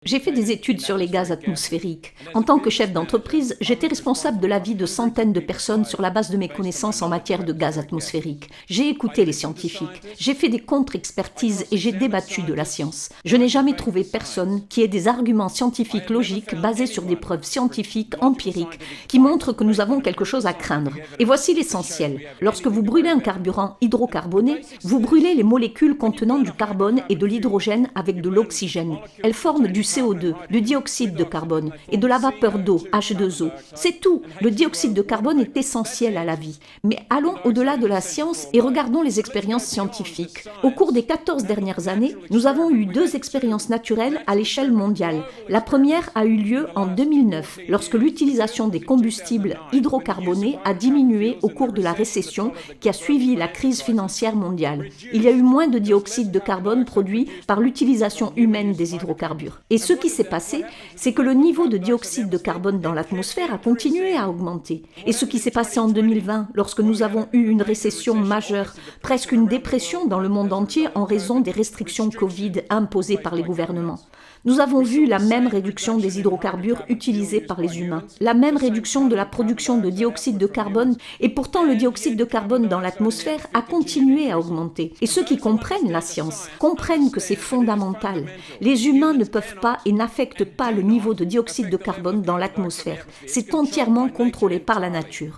J'ai fait des études sur les gaz atmosphériques. En tant que chef d'entreprise, j'étais responsable de la vie de centaines de personnes sur la base de mes connaissances en matière de gaz atmosphériques. J'ai écouté les scientifiques, j'ai fait des contre-expertises et j'ai débattu de la science. Je n'ai jamais trouvé personne qui ait des arguments scientifiques logiques basés sur des preuves scientifiques empiriques qui montrent que nous avons quelque chose à craindre. Et voici l'essentiel. Lorsque vous brûlez un carburant hydrocarboné, vous brûlez les molécules contenant du carbone et de l'hydrogène avec de l'oxygène. Elles forment du CO2, du dioxyde de carbone et de la vapeur d'eau, H2O. C'est tout. Le dioxyde de carbone est essentiel à la vie. Mais allons au-delà de la science et regardons les expériences scientifiques. Au cours des 14 dernières années, nous avons eu 2 expériences naturelles à l'échelle mondiale. La première a eu lieu en 2009, lorsque l'utilisation des combustibles hydrocarbonés a diminué au cours de la récession qui a suivi la crise financière mondiale. Il y a eu moins de dioxyde de carbone produit par l'utilisation humaine des hydrocarbures. Et ce qui s'est passé, c'est que le niveau de dioxyde de carbone dans l'atmosphère a continué à augmenter. Et ce qui s'est passé en 2020, lorsque nous avons eu une récession majeure, presque une dépression dans le monde entier en raison des restrictions Covid imposées par les gouvernements. Nous avons vu la même réduction des hydrocarbures utilisés par les humains, la même réduction de la production de dioxyde de carbone, et pourtant le dioxyde de carbone dans l'atmosphère a continué à augmenter. Et ceux qui comprennent la science comprennent que c'est fondamental. Les humains ne peuvent pas et n'affectent pas le niveau de dioxyde de carbone dans l'atmosphère. C'est entièrement contrôlé par la nature.